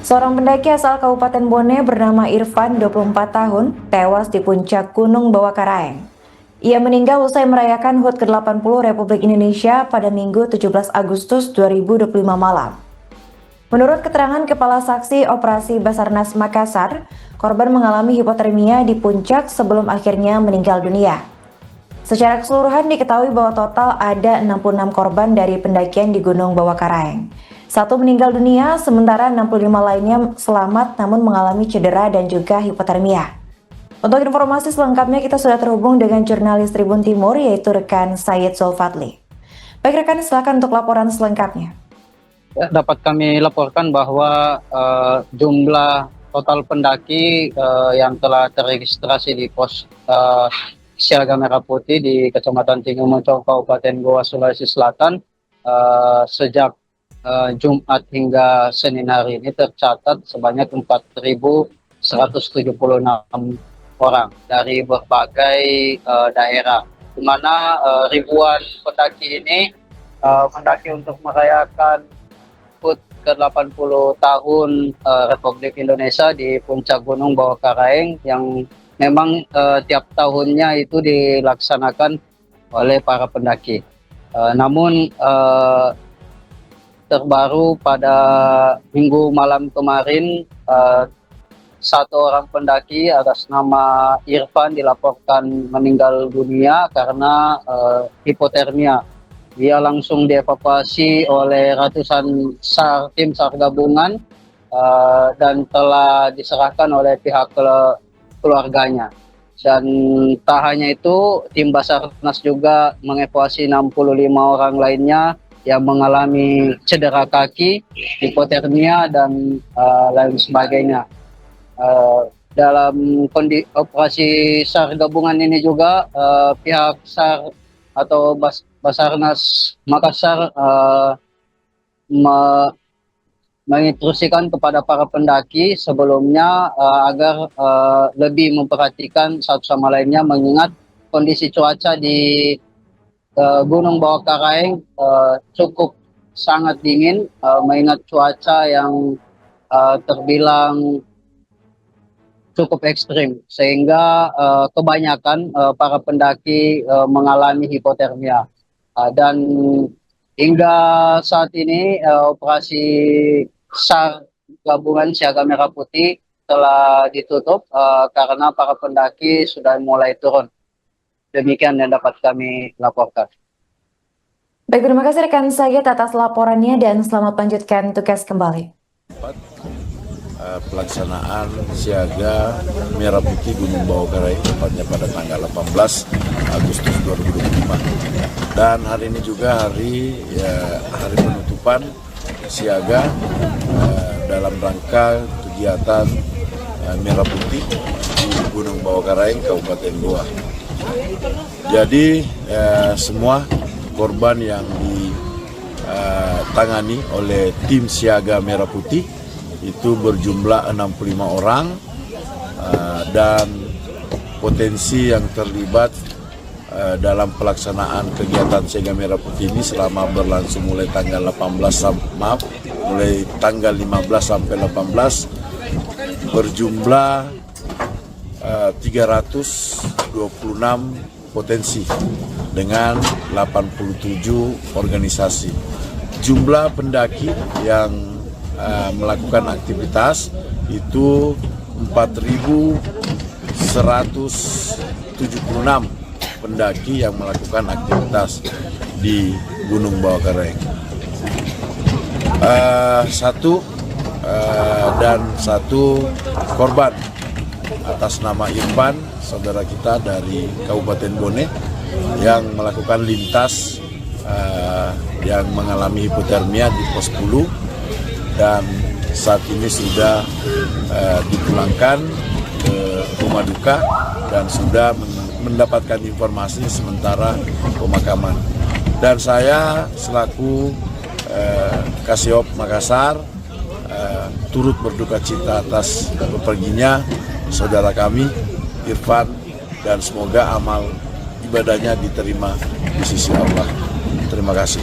Seorang pendaki asal Kabupaten Bone bernama Irfan, 24 tahun, tewas di puncak Gunung Bawakaraeng. Ia meninggal usai merayakan HUT ke-80 Republik Indonesia pada Minggu 17 Agustus 2025 malam. Menurut keterangan Kepala Saksi Operasi Basarnas Makassar, korban mengalami hipotermia di puncak sebelum akhirnya meninggal dunia. Secara keseluruhan diketahui bahwa total ada 66 korban dari pendakian di Gunung Bawakaraeng. 1 meninggal dunia, sementara 65 lainnya selamat namun mengalami cedera dan juga hipotermia. Untuk informasi selengkapnya kita sudah terhubung dengan jurnalis Tribun Timur yaitu rekan Said Zulfadli. Baik rekan, silakan untuk laporan selengkapnya. Ya, dapat kami laporkan bahwa jumlah total pendaki yang telah terregistrasi di pos Siaga Merah Putih di Kecamatan Tinggi Moncong, Kabupaten Goa, Sulawesi Selatan sejak Jumat hingga Senin hari ini tercatat sebanyak 4.176 orang dari berbagai daerah, di mana ribuan pendaki ini mendaki untuk merayakan HUT ke-80 tahun Republik Indonesia di puncak Gunung Bawakaraeng yang memang tiap tahunnya itu dilaksanakan oleh para pendaki. Namun terbaru pada minggu malam kemarin, 1 orang pendaki atas nama Irfan dilaporkan meninggal dunia karena hipotermia. Dia langsung dievakuasi oleh ratusan tim SAR gabungan dan telah diserahkan oleh pihak keluarganya. Dan tak hanya itu, tim Basarnas juga mengevakuasi 65 orang lainnya yang mengalami cedera kaki, hipotermia, dan lain sebagainya. Dalam operasi SAR gabungan ini juga pihak SAR atau Basarnas Makassar menginstruksikan kepada para pendaki sebelumnya agar lebih memperhatikan satu sama lainnya, mengingat kondisi cuaca di Gunung Bawakaraeng cukup sangat dingin, mengingat cuaca yang terbilang cukup ekstrim, sehingga kebanyakan para pendaki mengalami hipotermia. Dan hingga saat ini operasi SAR gabungan Siaga Merah Putih telah ditutup karena para pendaki sudah mulai turun. Demikian yang dapat kami laporkan. Baik, terima kasih rekan Said atas laporannya dan selamat melanjutkan tugas kembali. Pelaksanaan Siaga Merah Putih Gunung Bawakaraeng tepatnya pada tanggal 18 Agustus 2025. Dan hari ini juga hari penutupan Siaga dalam rangka kegiatan Merah Putih di Gunung Bawakaraeng, Kabupaten Goa. Jadi semua korban yang ditangani oleh tim Siaga Merah Putih itu berjumlah 65 orang dan potensi yang terlibat dalam pelaksanaan kegiatan Siaga Merah Putih ini selama berlangsung mulai tanggal 15 sampai 18 berjumlah 326 potensi dengan 87 organisasi. Jumlah pendaki yang melakukan aktivitas itu 4.176 pendaki yang melakukan aktivitas di Gunung Bawakaraeng. Satu korban atas nama Irfan, saudara kita dari Kabupaten Bone yang melakukan lintas yang mengalami hipotermia di pos 10 dan saat ini sudah dipulangkan ke rumah duka dan sudah mendapatkan informasi sementara pemakaman. Dan saya selaku Kasiop Makassar turut berduka cita atas perginya saudara kami Irfan, dan semoga amal ibadahnya diterima di sisi Allah. Terima kasih.